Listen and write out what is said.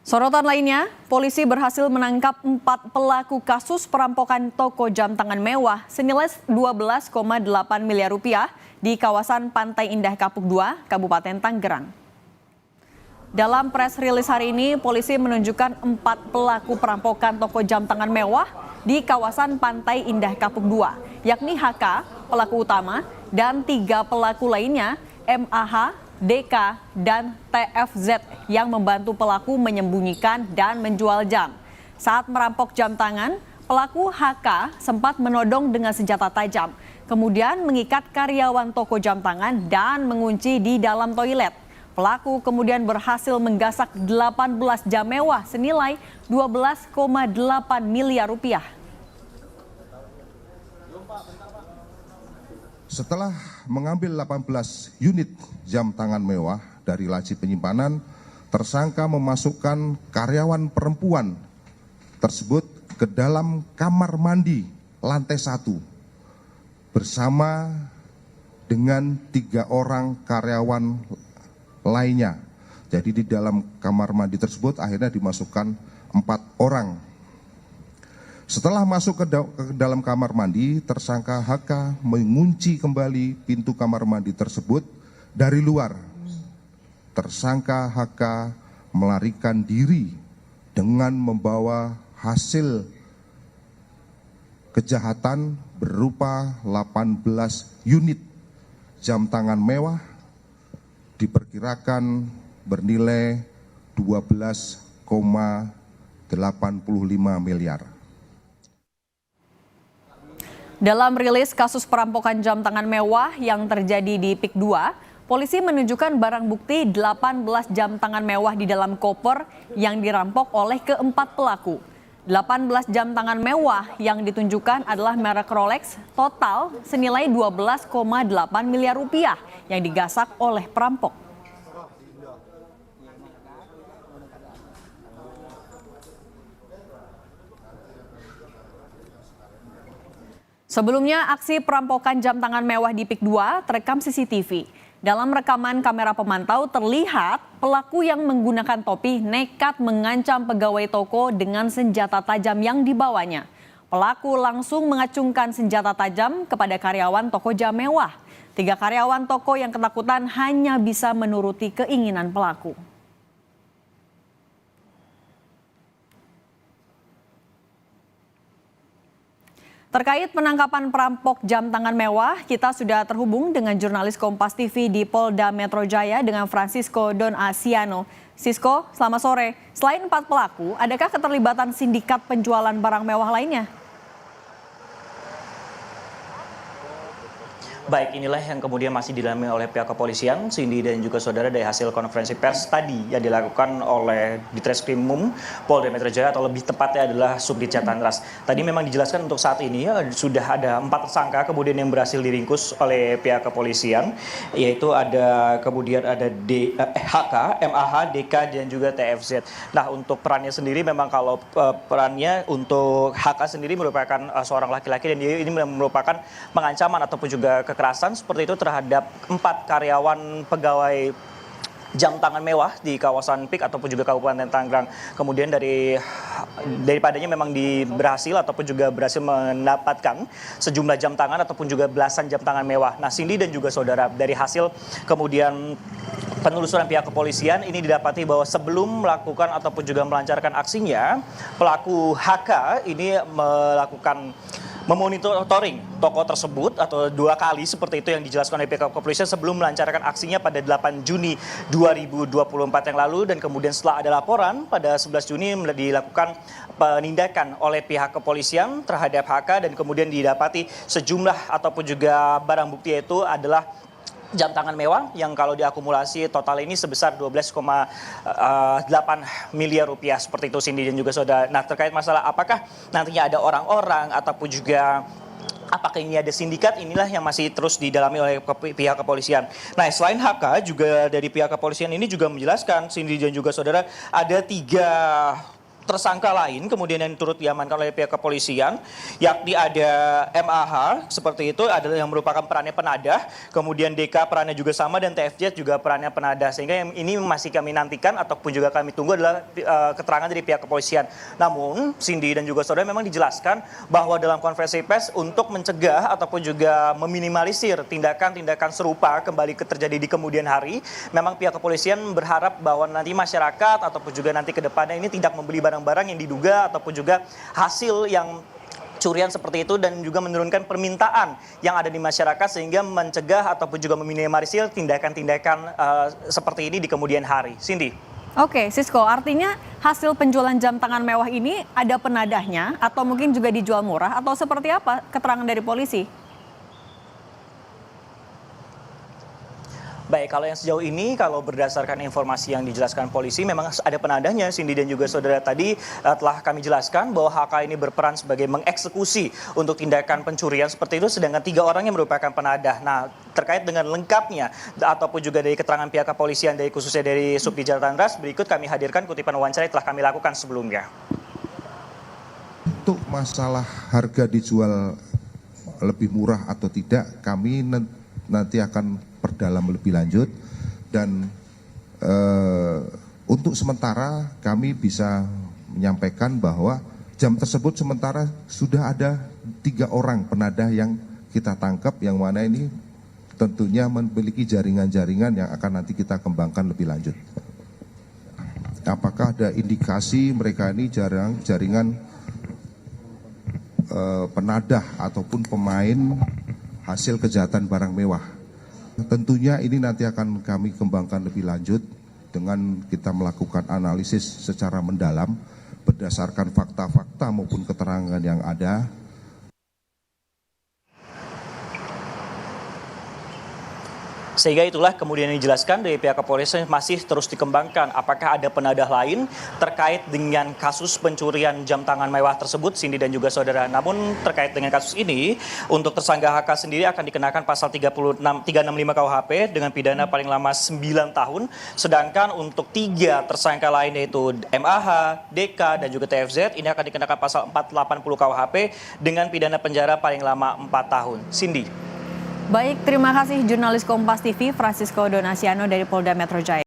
Sorotan lainnya, polisi berhasil menangkap 4 pelaku kasus perampokan toko jam tangan mewah senilai 12,8 miliar rupiah di kawasan Pantai Indah Kapuk II, Kabupaten Tanggerang. Dalam press rilis hari ini, polisi menunjukkan 4 pelaku perampokan toko jam tangan mewah di kawasan Pantai Indah Kapuk II, yakni HK, pelaku utama, dan 3 pelaku lainnya, MAH, DK, dan TFZ yang membantu pelaku menyembunyikan dan menjual jam. Saat merampok jam tangan, pelaku HK sempat menodong dengan senjata tajam, kemudian mengikat karyawan toko jam tangan dan mengunci di dalam toilet. Pelaku kemudian berhasil menggasak 18 jam mewah senilai 12,8 miliar rupiah. Setelah mengambil 18 unit jam tangan mewah dari laci penyimpanan, tersangka memasukkan karyawan perempuan tersebut ke dalam kamar mandi lantai 1 bersama dengan 3 orang karyawan lainnya. Jadi di dalam kamar mandi tersebut akhirnya dimasukkan 4 orang. Setelah masuk ke dalam kamar mandi, tersangka HK mengunci kembali pintu kamar mandi tersebut dari luar. Tersangka HK melarikan diri dengan membawa hasil kejahatan berupa 18 unit jam tangan mewah diperkirakan bernilai 12,85 miliar. Dalam rilis kasus perampokan jam tangan mewah yang terjadi di PIK 2, polisi menunjukkan barang bukti 18 jam tangan mewah di dalam koper yang dirampok oleh keempat pelaku. 18 jam tangan mewah yang ditunjukkan adalah merek Rolex, total senilai 12,8 miliar rupiah yang digasak oleh perampok. Sebelumnya, aksi perampokan jam tangan mewah di PIK 2 terekam CCTV. Dalam rekaman kamera pemantau terlihat pelaku yang menggunakan topi nekat mengancam pegawai toko dengan senjata tajam yang dibawanya. Pelaku langsung mengacungkan senjata tajam kepada karyawan toko jam mewah. 3 karyawan toko yang ketakutan hanya bisa menuruti keinginan pelaku. Terkait penangkapan perampok jam tangan mewah, kita sudah terhubung dengan jurnalis Kompas TV di Polda Metro Jaya dengan Francisco Don Asiano. Sisko, selamat sore. Selain 4 pelaku, adakah keterlibatan sindikat penjualan barang mewah lainnya? Baik, inilah yang kemudian masih didalami oleh pihak kepolisian, Cindy dan juga saudara, dari hasil konferensi pers tadi yang dilakukan oleh Ditreskrimum Polda Metro Jaya, atau lebih tepatnya adalah Subdit Jatantras. Tadi memang dijelaskan untuk saat ini sudah ada 4 tersangka kemudian yang berhasil diringkus oleh pihak kepolisian, yaitu kemudian ada HK, MAH, DK, dan juga TFZ. Nah, untuk perannya sendiri memang kalau perannya untuk HK sendiri merupakan seorang laki-laki, dan dia ini merupakan pengancaman ataupun juga kekerasan seperti itu terhadap 4 karyawan pegawai jam tangan mewah di kawasan PIK ataupun juga Kabupaten Tanggerang. Kemudian daripadanya memang berhasil mendapatkan sejumlah jam tangan ataupun juga belasan jam tangan mewah. Nah, Cindy dan juga saudara, dari hasil kemudian penelusuran pihak kepolisian ini didapati bahwa sebelum melakukan ataupun juga melancarkan aksinya, pelaku HK ini memonitoring toko tersebut atau 2 kali seperti itu yang dijelaskan oleh pihak kepolisian sebelum melancarkan aksinya pada 8 Juni 2024 yang lalu, dan kemudian setelah ada laporan pada 11 Juni dilakukan penindakan oleh pihak kepolisian terhadap HK, dan kemudian didapati sejumlah ataupun juga barang bukti, yaitu adalah jam tangan mewah yang kalau diakumulasi total ini sebesar 12,8 miliar rupiah seperti itu, Cindy dan juga saudara. Nah, terkait masalah apakah nantinya ada orang-orang ataupun juga apakah ini ada sindikat, inilah yang masih terus didalami oleh pihak kepolisian. Nah, selain HK, juga dari pihak kepolisian ini juga menjelaskan, Cindy dan juga saudara, ada 3 tersangka lain kemudian yang turut diamankan oleh pihak kepolisian, yakni ada MAH seperti itu adalah yang merupakan perannya penadah, kemudian DK perannya juga sama dan TFZ juga perannya penadah, sehingga yang ini masih kami nantikan ataupun juga kami tunggu adalah keterangan dari pihak kepolisian. Namun Cindy dan juga saudara memang dijelaskan bahwa dalam konferensi pers untuk mencegah ataupun juga meminimalisir tindakan-tindakan serupa kembali terjadi di kemudian hari, memang pihak kepolisian berharap bahwa nanti masyarakat ataupun juga nanti ke depannya ini tidak membeli barang-barang yang diduga ataupun juga hasil yang curian seperti itu dan juga menurunkan permintaan yang ada di masyarakat sehingga mencegah ataupun juga meminimalisir tindakan-tindakan seperti ini di kemudian hari. Cindy. Oke, Sisko, artinya hasil penjualan jam tangan mewah ini ada penadahnya atau mungkin juga dijual murah atau seperti apa keterangan dari polisi? Baik, kalau yang sejauh ini, kalau berdasarkan informasi yang dijelaskan polisi, memang ada penadahnya, Cindy dan juga saudara tadi telah kami jelaskan bahwa HK ini berperan sebagai mengeksekusi untuk tindakan pencurian seperti itu, sedangkan 3 orang yang merupakan penadah. Nah, terkait dengan lengkapnya ataupun juga dari keterangan pihak kepolisian, dari khususnya dari Subdit Jatan Ras, berikut kami hadirkan kutipan wawancara yang telah kami lakukan sebelumnya. Untuk masalah harga dijual lebih murah atau tidak, kami nanti akan perdalam lebih lanjut dan untuk sementara kami bisa menyampaikan bahwa jam tersebut sementara sudah ada 3 orang penadah yang kita tangkap, yang mana ini tentunya memiliki jaringan-jaringan yang akan nanti kita kembangkan lebih lanjut. Apakah ada indikasi mereka ini jaringan penadah ataupun pemain hasil kejahatan barang mewah? Tentunya ini nanti akan kami kembangkan lebih lanjut dengan kita melakukan analisis secara mendalam berdasarkan fakta-fakta maupun keterangan yang ada. Sehingga itulah kemudian dijelaskan dari pihak kepolisian masih terus dikembangkan apakah ada penadah lain terkait dengan kasus pencurian jam tangan mewah tersebut, Cindy dan juga saudara. Namun terkait dengan kasus ini, untuk tersangka HK sendiri akan dikenakan pasal 365 KUHP dengan pidana paling lama 9 tahun. Sedangkan untuk 3 tersangka lain yaitu MAH, DK dan juga TFZ ini akan dikenakan pasal 480 KUHP dengan pidana penjara paling lama 4 tahun. Cindy. Baik, terima kasih jurnalis Kompas TV Francisco Donasiano dari Polda Metro Jaya.